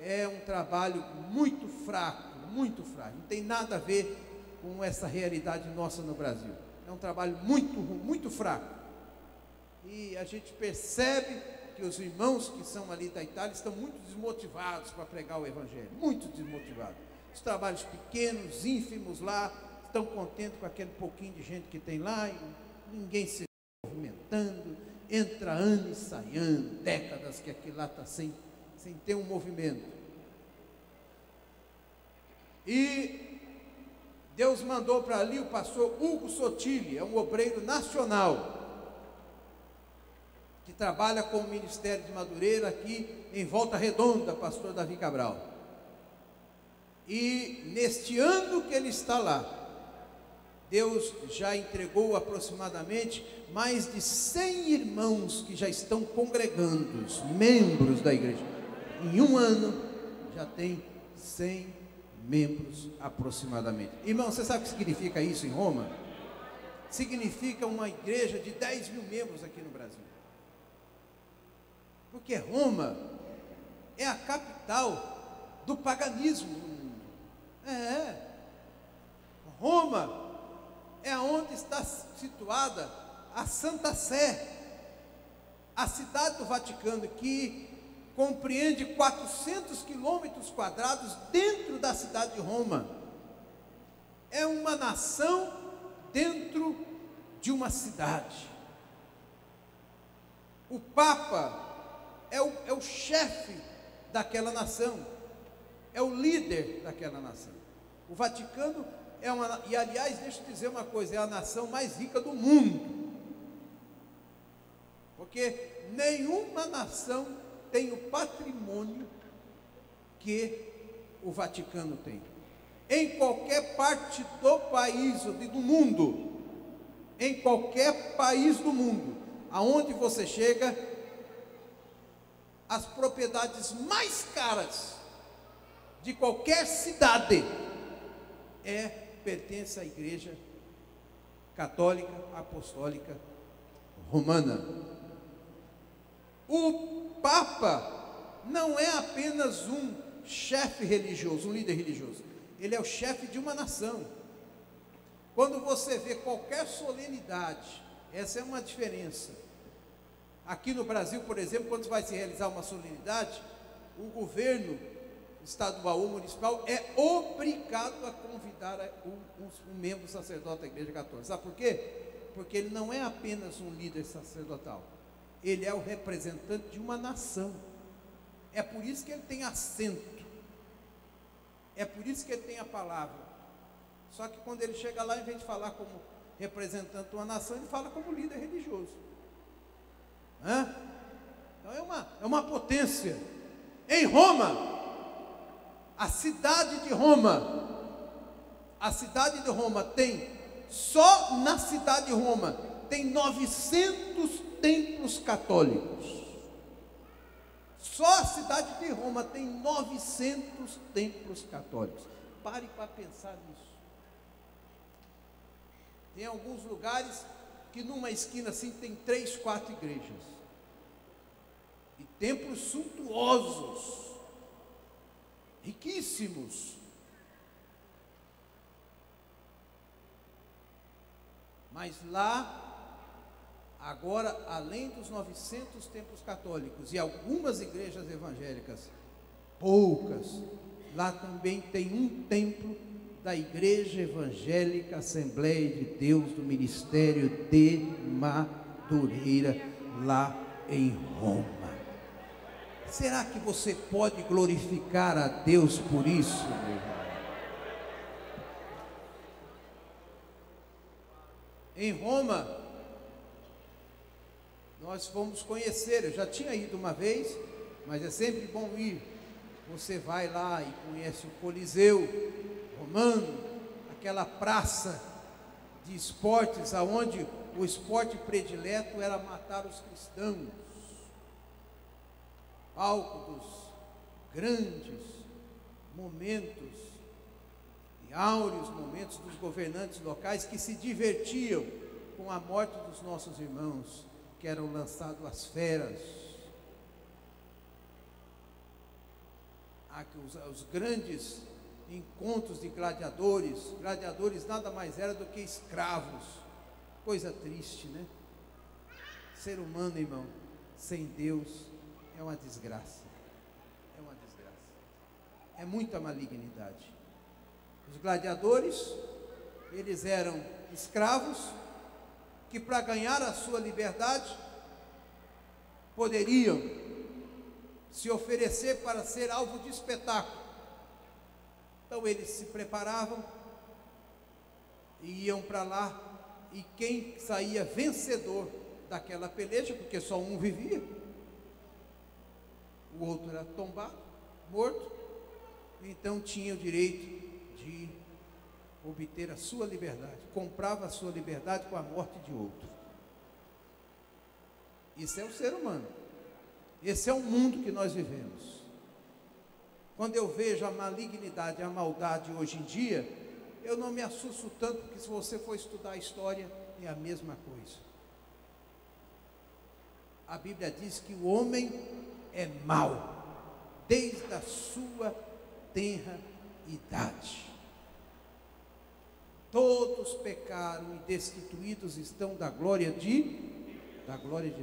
A: é um trabalho muito fraco, não tem nada a ver com essa realidade nossa no Brasil. É um trabalho muito fraco. E a gente percebe que os irmãos que são ali da Itália estão muito desmotivados para pregar o Evangelho, muito desmotivados. Os trabalhos pequenos, ínfimos lá, estão contentes com aquele pouquinho de gente que tem lá, e ninguém se movimentando, entra ano e sai ano, décadas que aquilo lá está sem sem ter um movimento. E Deus mandou para ali o pastor Hugo Sotile, é um obreiro nacional, que trabalha com o Ministério de Madureira aqui em Volta Redonda, pastor Davi Cabral. E neste ano que ele está lá, Deus já entregou aproximadamente mais de 100 irmãos que já estão congregando, os membros da igreja. Em um ano já tem 100 membros aproximadamente. Irmão, você sabe o que significa isso em Roma? Significa uma igreja de 10 mil membros aqui no Brasil. Porque Roma é a capital do paganismo no mundo. Roma é onde está situada a Santa Sé, a cidade do Vaticano, que compreende 400 quilômetros quadrados dentro da cidade de Roma. É uma nação dentro de uma cidade. O Papa é o chefe daquela nação, é o líder daquela nação. O Vaticano é uma, e aliás, deixa eu dizer uma coisa, é a nação mais rica do mundo, porque nenhuma nação tem o patrimônio que o Vaticano tem. Em qualquer parte do país ou do mundo, em qualquer país do mundo, aonde você chega, as propriedades mais caras de qualquer cidade pertence à Igreja Católica Apostólica Romana. O Papa não é apenas um chefe religioso, um líder religioso, ele é o chefe de uma nação. Quando você vê qualquer solenidade, essa é uma diferença. Aqui no Brasil, por exemplo, quando vai se realizar uma solenidade, o governo estadual ou municipal é obrigado a convidar um membro sacerdote da Igreja Católica. Sabe por quê? Porque ele não é apenas um líder sacerdotal, ele é o representante de uma nação. É por isso que ele tem assento, é por isso que ele tem a palavra. Só que quando ele chega lá, em vez de falar como representante de uma nação, ele fala como líder religioso. Então é uma potência. Em Roma, a cidade de Roma tem, só na cidade de Roma, tem 900 templos católicos. Só a cidade de Roma tem 900 templos católicos. Pare para pensar nisso. Tem alguns lugares que numa esquina assim tem 3, 4 igrejas. E templos suntuosos, riquíssimos. Mas lá, agora, além dos 900 templos católicos e algumas igrejas evangélicas, poucas, lá também tem um templo da Igreja Evangélica Assembleia de Deus do Ministério de Madureira, lá em Roma. Será que você pode glorificar a Deus por isso, meu irmão? Em Roma, nós fomos conhecer, eu já tinha ido uma vez, mas é sempre bom ir. Você vai lá e conhece o Coliseu Romano, aquela praça de esportes, aonde o esporte predileto era matar os cristãos. Palco dos grandes momentos e áureos momentos dos governantes locais que se divertiam com a morte dos nossos irmãos, que eram lançados às feras. Os grandes encontros de gladiadores nada mais era do que escravos. Coisa triste, né? Ser humano, irmão, sem Deus é uma desgraça. É uma desgraça. É muita malignidade. Os gladiadores, eles eram escravos que, para ganhar a sua liberdade, poderiam se oferecer para ser alvo de espetáculo. Então eles se preparavam e iam para lá, e quem saía vencedor daquela peleja, porque só um vivia, o outro era tombado, morto, então tinha o direito de obter a sua liberdade, comprava a sua liberdade com a morte de outro. Isso é o ser humano, esse é o mundo que nós vivemos. Quando eu vejo a malignidade, a maldade hoje em dia, eu não me assusto tanto, porque se você for estudar a história, é a mesma coisa. A Bíblia diz que o homem é mau, desde a sua tenra idade. Todos pecaram e destituídos estão da glória de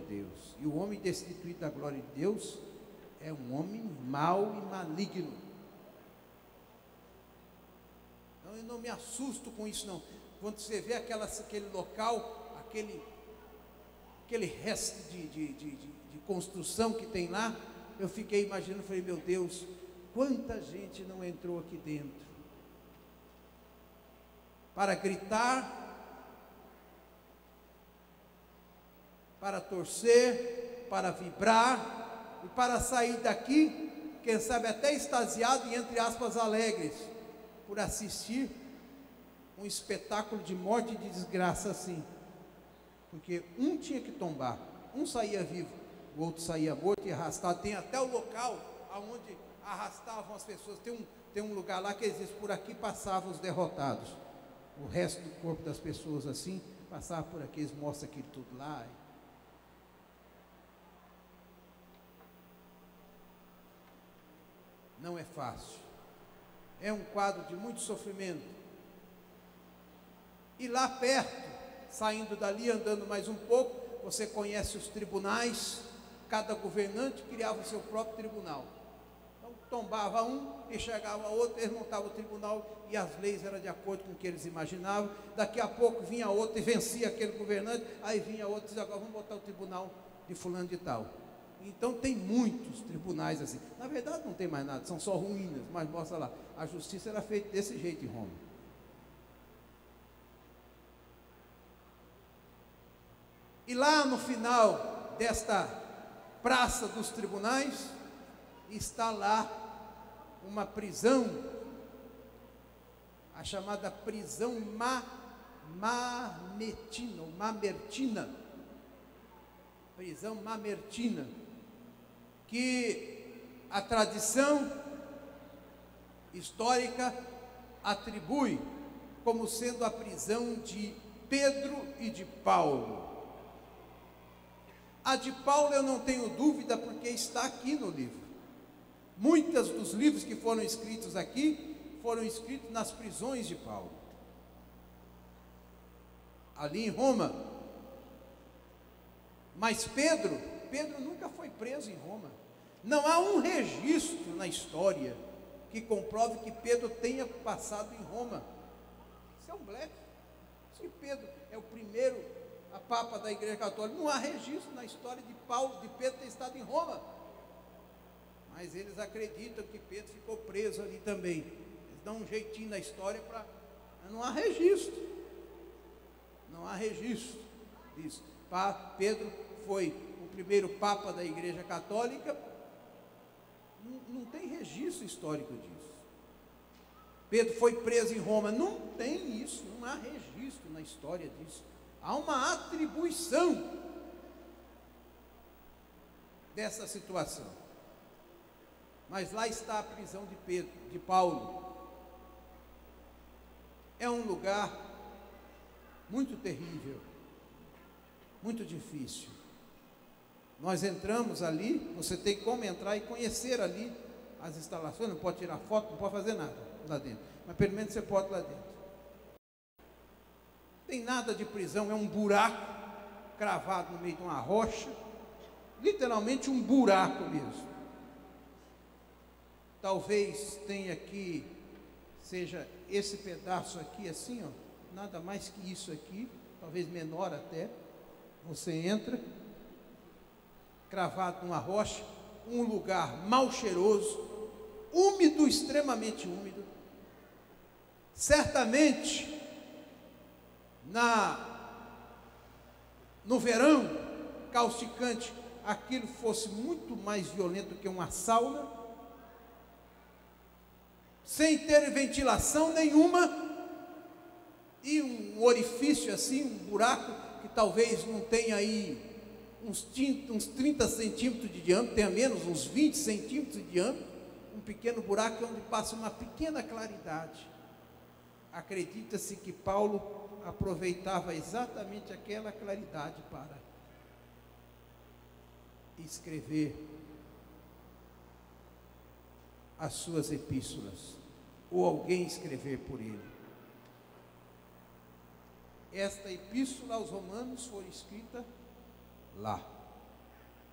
A: Deus. E o homem destituído da glória de Deus é um homem mau e maligno. Então eu não me assusto com isso não. Quando você vê aquele local, aquele resto de construção que tem lá, eu fiquei imaginando, falei, meu Deus, quanta gente não entrou aqui dentro para gritar, para torcer, para vibrar, e para sair daqui, quem sabe até extasiado e entre aspas alegres, por assistir um espetáculo de morte e de desgraça assim, porque um tinha que tombar, um saía vivo, o outro saía morto e arrastado. Tem até o local aonde arrastavam as pessoas, tem um lugar lá que existe, por aqui passavam os derrotados, o resto do corpo das pessoas assim, passava por aqui, eles mostram aquilo tudo lá. Não é fácil, é um quadro de muito sofrimento. E lá perto, saindo dali, andando mais um pouco, você conhece os tribunais, cada governante criava o seu próprio tribunal. Então tombava um, enxergava outro, eles montavam o tribunal e as leis eram de acordo com o que eles imaginavam. Daqui a pouco vinha outro e vencia aquele governante, aí vinha outro e dizia, agora vamos botar o tribunal de fulano de tal. Então tem muitos tribunais assim. Na verdade não tem mais nada, são só ruínas, mas mostra lá, a justiça era feita desse jeito em Roma. E lá no final desta praça dos tribunais, está lá uma prisão, a chamada prisão mamertina, prisão mamertina, que a tradição histórica atribui como sendo a prisão de Pedro e de Paulo. A de Paulo eu não tenho dúvida, porque está aqui no livro. Muitos dos livros que foram escritos aqui, foram escritos nas prisões de Paulo, ali em Roma. Mas Pedro nunca foi preso em Roma. Não há um registro na história que comprove que Pedro tenha passado em Roma. Isso é um blefe. Se Pedro é o primeiro a Papa da Igreja Católica, não há registro na história de Pedro ter estado em Roma. Mas eles acreditam que Pedro ficou preso ali também. Eles dão um jeitinho na história para... Não há registro. Não há registro disso. Pedro foi o primeiro Papa da Igreja Católica. Não tem registro histórico disso. Pedro foi preso em Roma. Não tem isso. Não há registro na história disso. Há uma atribuição dessa situação. Mas lá está a prisão de Paulo. É um lugar muito terrível, muito difícil. Nós entramos ali, você tem como entrar e conhecer ali as instalações, não pode tirar foto, não pode fazer nada lá dentro, mas pelo menos você pode lá dentro. Não tem nada de prisão, é um buraco cravado no meio de uma rocha, literalmente um buraco mesmo. Talvez tenha aqui, seja esse pedaço aqui assim, ó, nada mais que isso aqui, talvez menor até. Você entra, cravado numa rocha, um lugar mal cheiroso, úmido, extremamente úmido. Certamente, no verão causticante, aquilo fosse muito mais violento que uma sauna, sem ter ventilação nenhuma, e um orifício assim, um buraco que talvez não tenha aí uns 30 centímetros de diâmetro, tenha menos, uns 20 centímetros de diâmetro, um pequeno buraco onde passa uma pequena claridade. Acredita-se que Paulo aproveitava exatamente aquela claridade para escrever as suas epístolas, ou alguém escrever por ele. Esta epístola aos Romanos foi escrita lá,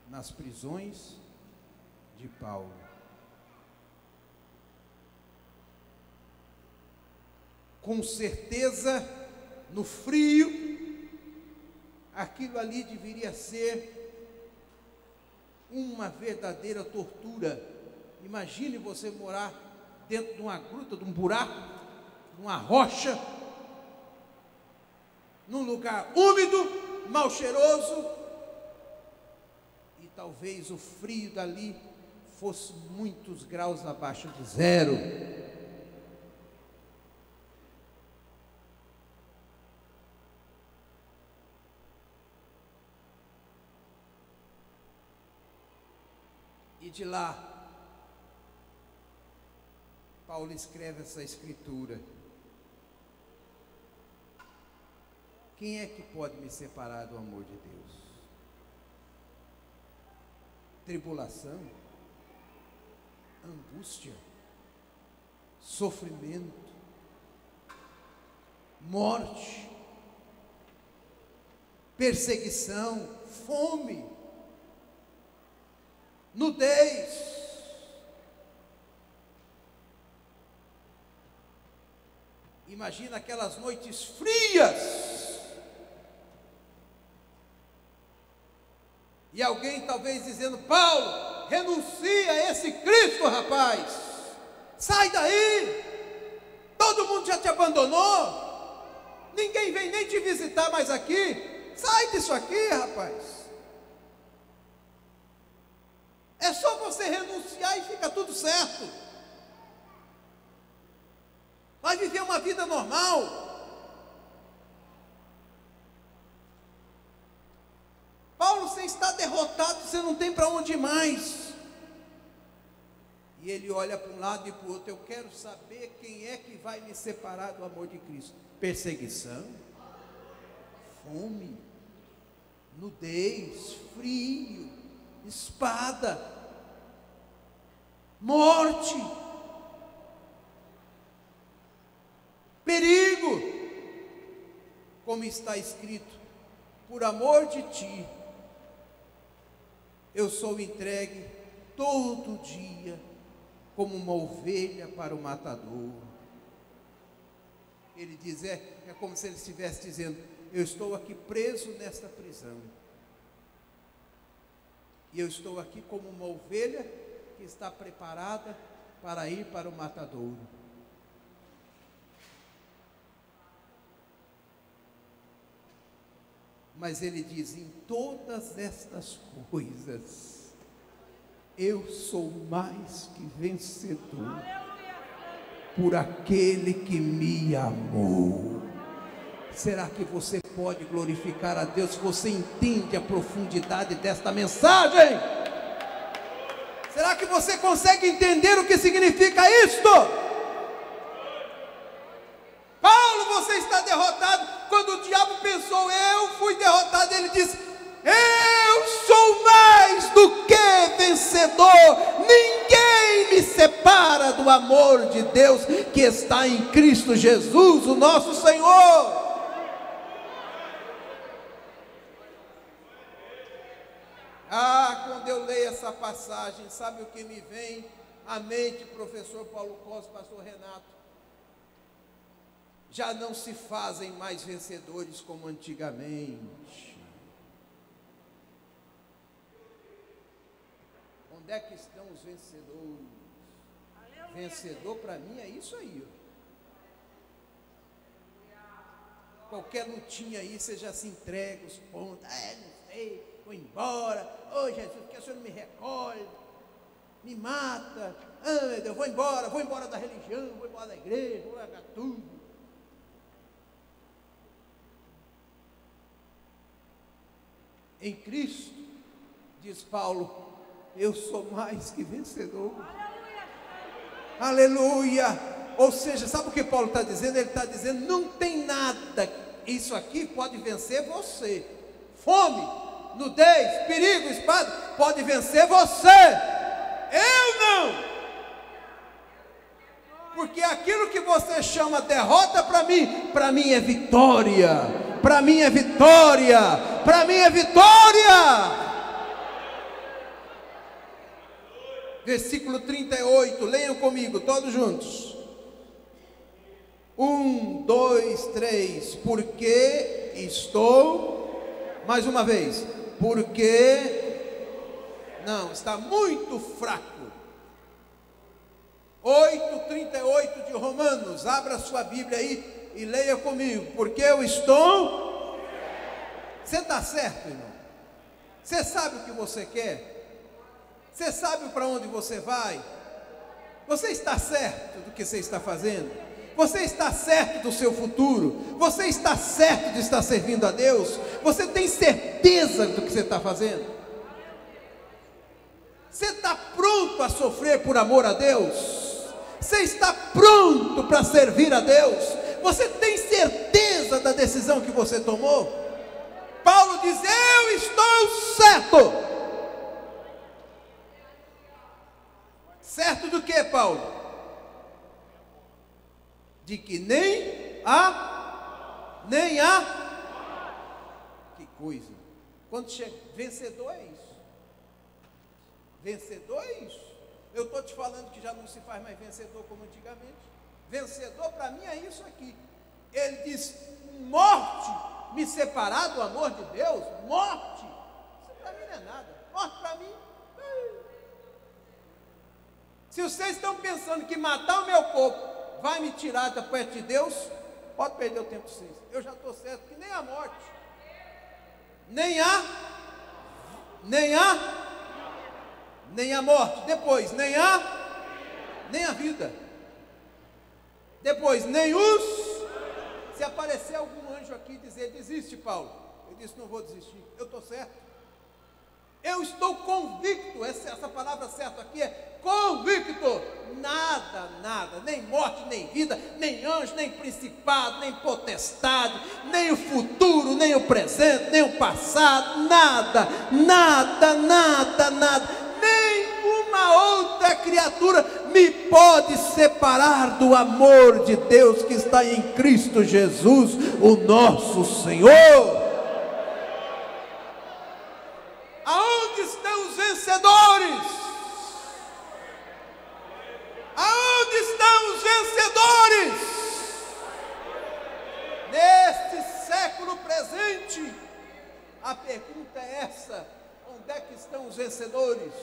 A: nas prisões de Paulo. Com certeza, no frio, aquilo ali deveria ser uma verdadeira tortura. Imagine você morar dentro de uma gruta, de um buraco, de uma rocha, num lugar úmido, mal cheiroso, e talvez o frio dali fosse muitos graus abaixo de zero. E de lá, Paulo escreve essa escritura: quem é que pode me separar do amor de Deus? Tribulação, angústia, sofrimento, morte, perseguição, fome, nudez. Imagina aquelas noites frias, e alguém talvez dizendo: Paulo, renuncia a esse Cristo, rapaz, sai daí, todo mundo já te abandonou, ninguém vem nem te visitar mais aqui, sai disso aqui, rapaz. É só você renunciar e fica tudo certo. Vai viver uma vida normal. Paulo, você está derrotado, você não tem para onde ir mais. E ele olha para um lado e para o outro: eu quero saber quem é que vai me separar do amor de Cristo. Perseguição, fome, nudez, frio, espada, morte, perigo, como está escrito: por amor de ti, eu sou entregue todo dia como uma ovelha para o matador. Ele diz, é como se ele estivesse dizendo: eu estou aqui preso nesta prisão, e eu estou aqui como uma ovelha que está preparada para ir para o matadouro. Mas ele diz: em todas estas coisas, eu sou mais que vencedor, por aquele que me amou. Será que você pode glorificar a Deus? Você entende a profundidade desta mensagem? Será que você consegue entender o que significa isto? Paulo, você está derrotado. Quando o diabo pensou: eu fui derrotado, ele disse: eu sou mais do que vencedor. Ninguém me separa do amor de Deus que está em Cristo Jesus, o nosso Senhor. Quando eu leio essa passagem, sabe o que me vem à mente, professor Paulo Costa, pastor Renato? Já não se fazem mais vencedores como antigamente. Onde é que estão os vencedores? Vencedor para mim é isso aí, ó. Qualquer lutinha aí, você já se entrega os pontos. Não sei, vou embora. Ô Jesus, porque o Senhor não me recolhe, me mata. Meu Deus, vou embora da religião, vou embora da igreja, vou largar tudo. Em Cristo, diz Paulo, eu sou mais que vencedor. Aleluia! Ou seja, sabe o que Paulo está dizendo? Ele está dizendo, não tem nada, isso aqui pode vencer você. Fome, nudez, perigo, espada, pode vencer você. Eu não. Porque aquilo que você chama derrota para mim é vitória. Para mim é vitória. Para mim é vitória. Versículo 38, leiam comigo, todos juntos. 1, 2, 3. Porque estou, mais uma vez, porque, não, está muito fraco. 8:38 de Romanos, abra sua Bíblia aí e leia comigo. Porque eu estou, você está certo, irmão? Você sabe o que você quer? Você sabe para onde você vai? Você está certo do que você está fazendo? Você está certo do seu futuro? Você está certo de estar servindo a Deus? Você tem certeza do que você está fazendo? Você está pronto a sofrer por amor a Deus? Você está pronto para servir a Deus? Você tem certeza da decisão que você tomou? Paulo diz, eu estou certo. Certo do que, Paulo? De que nem há. Que coisa. Quando chega, vencedor é isso. Vencedor é isso. Eu estou te falando que já não se faz mais vencedor como antigamente. Vencedor para mim é isso aqui. Ele diz, morte me separar do amor de Deus. Morte, isso para mim não é nada. Morte para mim. Se vocês estão pensando que matar o meu corpo vai me tirar da perto de Deus, pode perder o tempo de vocês. Eu já estou certo que nem a morte, nem a morte, depois nem a vida, depois nem se aparecer algum anjo aqui e dizer, desiste, Paulo, eu disse, não vou desistir, eu estou certo. Eu estou convicto, essa palavra certa aqui é convicto. Nada, nem morte, nem vida, nem anjo, nem principado, nem potestade, nem o futuro, nem o presente, nem o passado, nada, nenhuma outra criatura me pode separar do amor de Deus que está em Cristo Jesus, o nosso Senhor. Aonde estão os vencedores? Aonde estão os vencedores? Neste século presente, a pergunta é essa: onde é que estão os vencedores?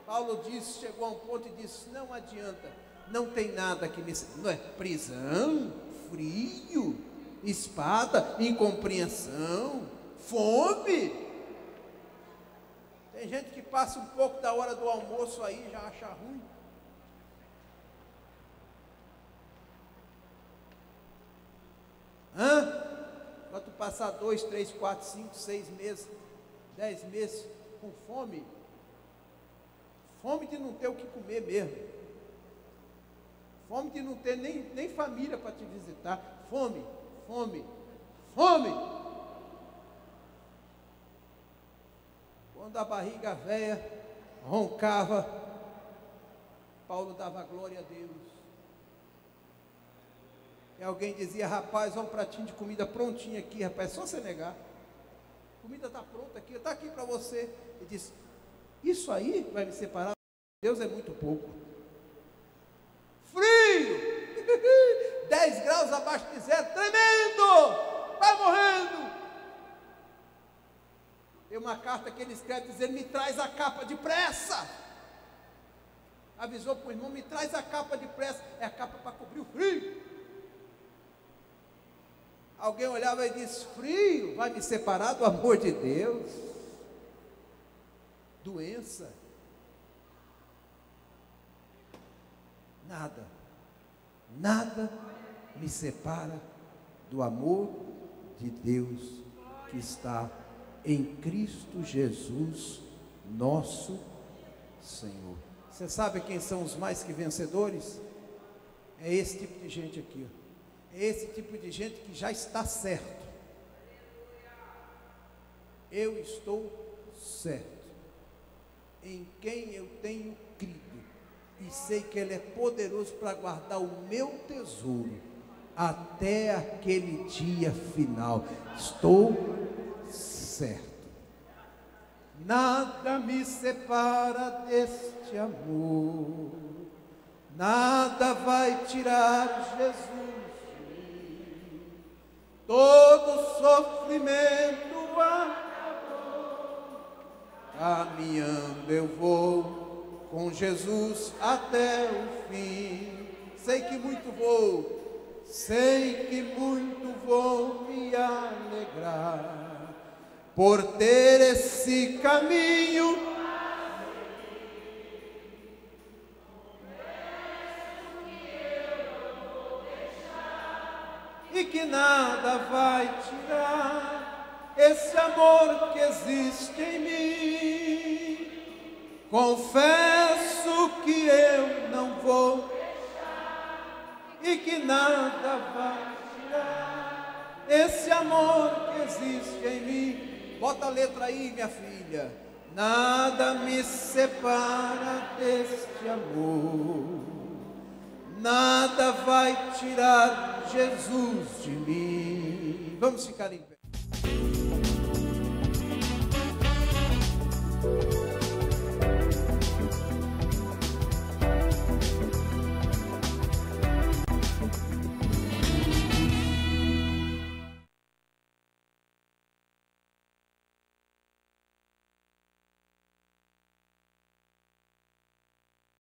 A: Paulo disse, chegou a um ponto e disse, não adianta, não tem nada que me... Não é prisão, frio, espada, incompreensão, fome. Tem gente que passa um pouco da hora do almoço aí, já acha ruim. Quando passar 2, 3, 4, 5, 6 meses, 10 meses com fome, fome de não ter o que comer mesmo, fome de não ter nem família para te visitar, fome. Quando a barriga velha roncava, Paulo dava glória a Deus. E alguém dizia, rapaz, olha um pratinho de comida prontinho aqui, rapaz, é só você negar. A comida está pronta aqui, está aqui para você. Ele disse, isso aí vai me separar? Deus é muito pouco. Frio! 10 graus abaixo de zero, tremendo! Vai morrendo! Tem uma carta que ele escreve dizendo: me traz a capa depressa. Avisou para o irmão: me traz a capa depressa. É a capa para cobrir o frio. Alguém olhava e disse: frio vai me separar do amor de Deus? Doença? Nada me separa do amor de Deus que está em Cristo Jesus, nosso Senhor. Você sabe quem são os mais que vencedores? É esse tipo de gente aqui, ó. É esse tipo de gente que já está certo. Eu estou certo em quem eu tenho crido, e sei que Ele é poderoso para guardar o meu tesouro até aquele dia final. Estou certo. Nada me separa deste amor, nada vai tirar Jesus de mim. Todo sofrimento acabou, caminhando eu vou com Jesus até o fim. Sei que muito vou me alegrar por ter esse caminho. E que nada vai tirar esse amor que existe em mim. Confesso que eu não vou deixar, e que nada vai tirar esse amor que existe em mim. Bota a letra aí, minha filha. Nada me separa deste amor, nada vai tirar Jesus de mim. Vamos ficar em pé.